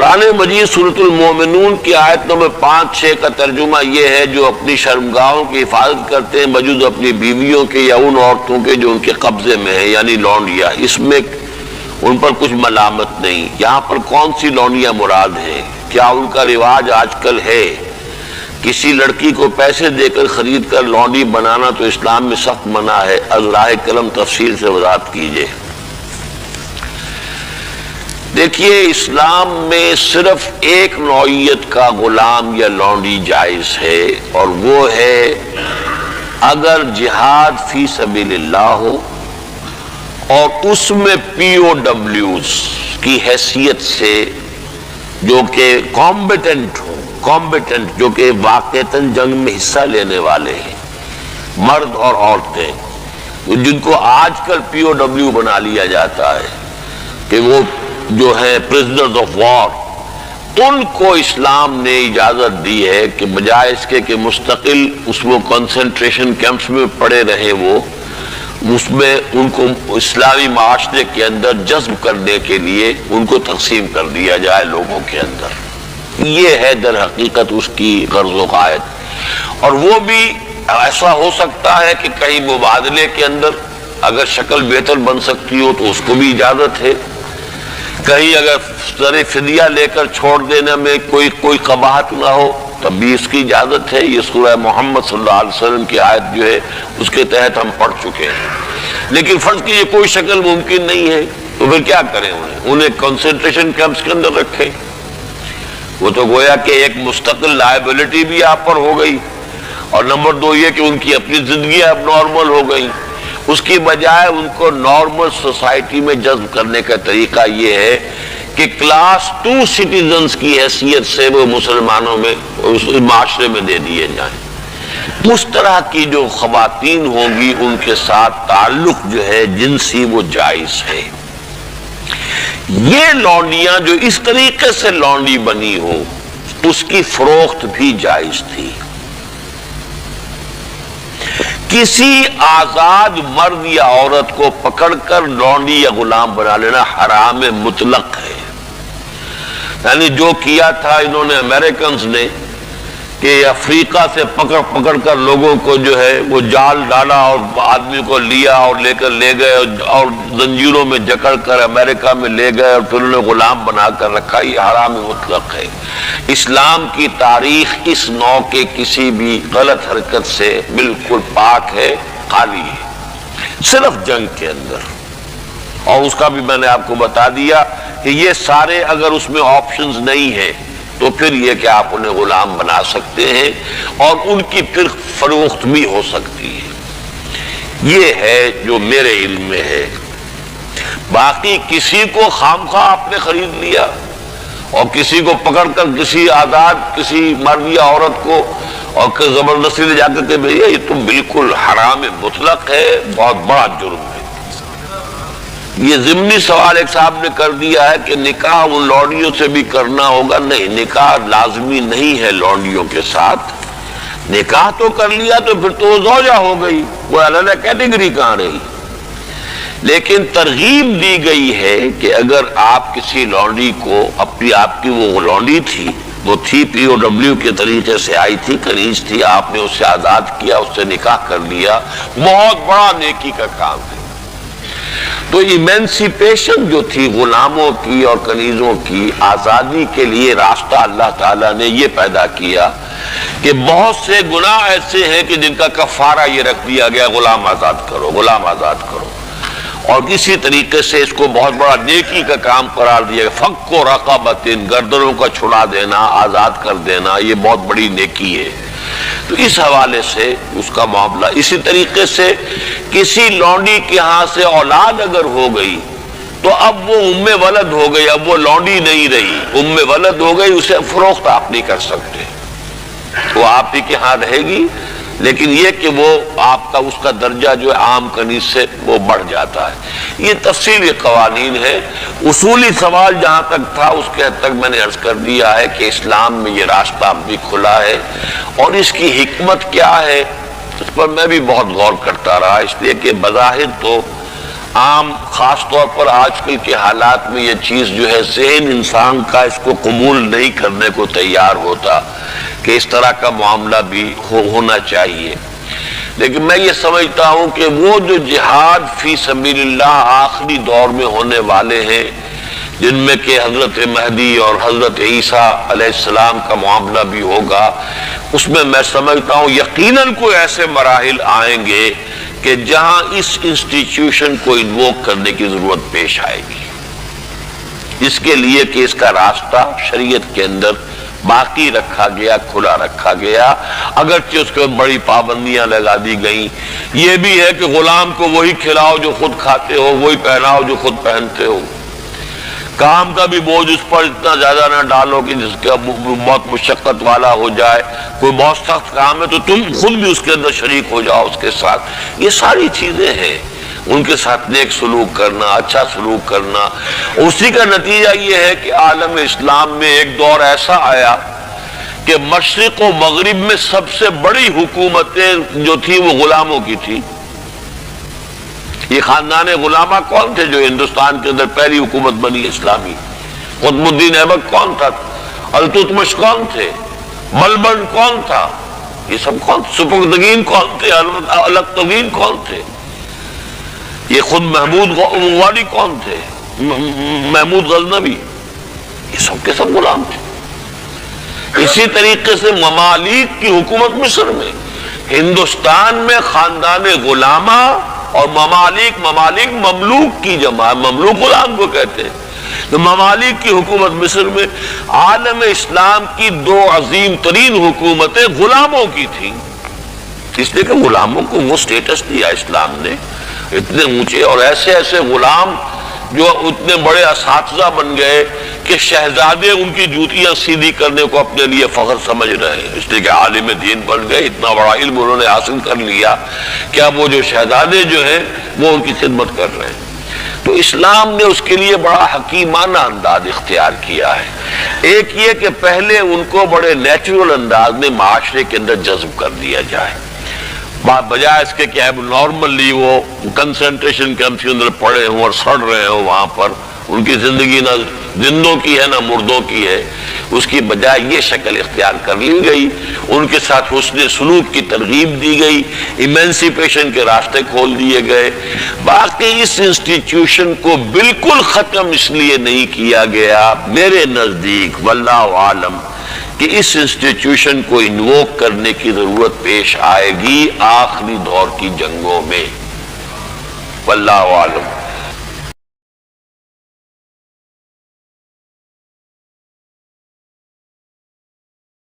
قرآن مجید سورۃ المومنون کی آیت نمبر 5-6 کا ترجمہ یہ ہے: جو اپنی شرمگاہوں کی حفاظت کرتے ہیں بجز اپنی بیویوں کے یا ان عورتوں کے جو ان کے قبضے میں ہیں، یعنی لونڈیاں، اس میں ان پر کچھ ملامت نہیں۔ یہاں پر کون سی لونڈیاں مراد ہیں؟ کیا ان کا رواج آج کل ہے؟ کسی لڑکی کو پیسے دے کر خرید کر لونڈی بنانا تو اسلام میں سخت منع ہے۔ از راہ کرم تفصیل سے وضاحت کیجیے۔ دیکھیے، اسلام میں صرف ایک نوعیت کا غلام یا لونڈی جائز ہے، اور وہ ہے اگر جہاد فی سبیل اللہ ہو اور اس میں پی او ڈبلیوز کی حیثیت سے جو کہ کامبیٹنٹ ہو، جو کہ واقعتاً جنگ میں حصہ لینے والے ہیں، مرد اور عورتیں، جن کو آج کل پی او ڈبلیو بنا لیا جاتا ہے کہ وہ جو ہے پرزنرز آف وار، ان کو اسلام نے اجازت دی ہے کہ بجائے اس کے کہ مستقل وہ کنسنٹریشن کیمپس میں پڑے رہے، وہ اس میں ان کو اسلامی معاشرے کے اندر جذب کرنے کے لیے ان کو تقسیم کر دیا جائے لوگوں کے اندر۔ یہ ہے در حقیقت اس کی غرض و غایت، اور وہ بھی ایسا ہو سکتا ہے کہ کہیں مبادلے کے اندر اگر شکل بہتر بن سکتی ہو تو اس کو بھی اجازت ہے، کہیں اگر زر فدیہ لے کر چھوڑ دینے میں کوئی قباحت نہ ہو تب بھی اس کی اجازت ہے۔ یہ سورہ محمد صلی اللہ علیہ وسلم کی آیت جو ہے اس کے تحت ہم پڑھ چکے ہیں۔ لیکن فرض کیجیے کوئی شکل ممکن نہیں ہے تو پھر کیا کریں؟ انہیں کنسنٹریشن کیمپس کے اندر رکھیں، وہ تو گویا کہ ایک مستقل لائبلٹی بھی آپ پر ہو گئی، اور نمبر 2 یہ کہ ان کی اپنی زندگی اب نارمل ہو گئی۔ اس کی بجائے ان کو نارمل سوسائٹی میں جذب کرنے کا طریقہ یہ ہے کہ کلاس 2 سٹیزنز کی حیثیت سے وہ مسلمانوں میں اس معاشرے میں دے دیے جائیں۔ اس طرح کی جو خواتین ہوں گی ان کے ساتھ تعلق جو ہے جنسی وہ جائز ہے۔ یہ لونڈیاں جو اس طریقے سے لونڈی بنی ہو اس کی فروخت بھی جائز تھی۔ کسی آزاد مرد یا عورت کو پکڑ کر لونڈی یا غلام بنا لینا حرام مطلق ہے۔ یعنی جو کیا تھا انہوں نے امریکنز نے کہ افریقہ سے پکڑ کر لوگوں کو جو ہے وہ جال ڈالا اور آدمی کو لیا اور لے گئے اور زنجیروں میں جکڑ کر امریکہ میں لے گئے اور پھر انہیں غلام بنا کر رکھا، یہ حرام مطلق ہے۔ اسلام کی تاریخ اس نوع کے کسی بھی غلط حرکت سے بالکل پاک ہے، خالی ہے، صرف جنگ کے اندر۔ اور اس کا بھی میں نے آپ کو بتا دیا کہ یہ سارے اگر اس میں آپشنز نہیں ہیں تو پھر یہ کہ آپ انہیں غلام بنا سکتے ہیں اور ان کی پھر فروخت بھی ہو سکتی ہے۔ یہ ہے جو میرے علم میں ہے۔ باقی کسی کو خام خواہ آپ نے خرید لیا اور کسی کو پکڑ کر کسی مرد یا عورت کو اور زبردستی لے جا کر کے بھیجا، یہ تو بالکل حرام مطلق ہے، بہت بڑا جرم ہے۔ یہ ضمنی سوال ایک صاحب نے کر دیا ہے کہ نکاح ان لونڈیوں سے بھی کرنا ہوگا۔ نہیں، نکاح لازمی نہیں ہے لونڈیوں کے ساتھ۔ نکاح تو کر لیا تو پھر تو وہ زوجہ ہو گئی، وہ علیحدہ کیٹیگری کہاں رہی۔ لیکن ترغیب دی گئی ہے کہ اگر آپ کسی لونڈی کو آپ کی وہ لونڈی تھی، وہ تھی پی او ڈبلیو کے طریقے سے آئی تھی، کنیز تھی، آپ نے اسے آزاد کیا، اس سے نکاح کر لیا، بہت بڑا نیکی کا کام ہے۔ تو ایمینسیپیشن جو تھی غلاموں کی اور کنیزوں کی آزادی کے لیے راستہ اللہ تعالیٰ نے یہ پیدا کیا کہ بہت سے گناہ ایسے ہیں کہ جن کا کفارہ یہ رکھ دیا گیا، غلام آزاد کرو، غلام آزاد کرو، اور کسی طریقے سے اس کو بہت بڑا نیکی کا کام قرار دیا گیا۔ فک و رقبۃ، گردنوں کا چھڑا دینا، آزاد کر دینا، یہ بہت بڑی نیکی ہے۔ تو اس حوالے سے اس کا معاملہ اسی طریقے سے کسی لونڈی کے ہاں سے اولاد اگر ہو گئی تو اب وہ ام ولد ہو گئی، اب وہ لونڈی نہیں رہی، ام ولد ہو گئی، اسے فروخت آپ نہیں کر سکتے، وہ آپ ہی کے ہاں رہے گی، لیکن یہ کہ وہ آپ کا اس کا درجہ جو ہے عام کنیز سے وہ بڑھ جاتا ہے۔ یہ تفصیلی قوانین ہے۔ اصولی سوال جہاں تک تھا اس کے حد تک میں نے عرض کر دیا ہے کہ اسلام میں یہ راستہ اب بھی کھلا ہے، اور اس کی حکمت کیا ہے اس پر میں بھی بہت غور کرتا رہا، اس لیے کہ بظاہر تو عام خاص طور پر آج کل کے حالات میں یہ چیز جو ہے ذہن انسان کا اس کو قبول نہیں کرنے کو تیار ہوتا کہ اس طرح کا معاملہ بھی ہونا چاہیے. لیکن میں یہ سمجھتا ہوں کہ وہ جو جہاد فی سبیل اللہ آخری دور میں ہونے والے ہیں، جن میں کہ حضرت مہدی اور حضرت عیسیٰ علیہ السلام کا معاملہ بھی ہوگا، اس میں سمجھتا ہوں یقیناً کوئی ایسے مراحل آئیں گے کہ جہاں اس انسٹیٹیوشن کو انووک کرنے کی ضرورت پیش آئے گی، اس کے لیے کہ اس کا راستہ شریعت کے اندر باقی رکھا گیا، کھلا رکھا گیا، اگرچہ اس کے بڑی پابندیاں لگا دی گئیں. یہ بھی ہے کہ غلام کو وہی کھلاؤ جو خود کھاتے ہو، وہی پہناؤ جو خود پہنتے ہو. کام کا بھی بوجھ اس پر اتنا زیادہ نہ ڈالو کہ جس کا بہت مشقت والا ہو جائے. کوئی بہت سخت کام ہے تو تم خود بھی اس کے اندر شریک ہو جاؤ اس کے ساتھ. یہ ساری چیزیں ہیں، ان کے ساتھ نیک سلوک کرنا، اچھا سلوک کرنا. اسی کا نتیجہ یہ ہے کہ عالم اسلام میں ایک دور ایسا آیا کہ مشرق و مغرب میں سب سے بڑی حکومتیں جو تھی وہ غلاموں کی تھی. یہ خاندان غلامہ کون تھے جو ہندوستان کے اندر پہلی حکومت بنی اسلامی؟ قطب الدین ایبک کون تھا؟ التتمش کون تھے؟ ملبن کون تھا؟ یہ سب کون؟ سپکدگین کون تھے؟ الختگین کون تھے؟ یہ خود محمود غوری کون تھے؟ محمود غزنوی، یہ سب کے سب غلام تھے. اسی طریقے سے ممالک کی حکومت مصر میں، ہندوستان میں خاندان غلامہ اور ممالک مملوک کی جمع، مملوک غلام کو کہتے ہیں. تو ممالک کی حکومت مصر میں عالم اسلام کی دو عظیم ترین حکومتیں غلاموں کی تھیں، اس لیے کہ غلاموں کو وہ سٹیٹس دیا اسلام نے، اتنے اونچے اور ایسے ایسے غلام جو اتنے بڑے اساتذہ بن گئے کہ شہزادے ان کی جوتیاں سیدھی کرنے کو اپنے لیے فخر سمجھ رہے ہیں، اس لیے کہ عالم دین بن گئے، اتنا بڑا علم انہوں نے حاصل کر لیا کہ اب وہ جو شہزادے جو ہیں وہ ان کی خدمت کر رہے ہیں. تو اسلام نے اس کے لیے بڑا حکیمانہ انداز اختیار کیا ہے. ایک یہ کہ پہلے ان کو بڑے نیچرل انداز میں معاشرے کے اندر جذب کر دیا جائے، بجائے اس کے کہ نارملی وہ کنسنٹریشن کیمپ کے اندر پڑے ہوں اور سڑ رہے ہوں، وہاں پر ان کی زندگی نہ زندوں کی ہے نہ مردوں کی ہے. اس کی بجائے یہ شکل اختیار کر لی گئی، ان کے ساتھ حسن سلوک کی ترغیب دی گئی، ایمنسیپیشن کے راستے کھول دیے گئے. باقی اس انسٹیٹیوشن کو بالکل ختم اس لیے نہیں کیا گیا میرے نزدیک واللہ عالم کہ اس انسٹیٹیوشن کو انووک کرنے کی ضرورت پیش آئے گی آخری دور کی جنگوں میں، واللہ عالم.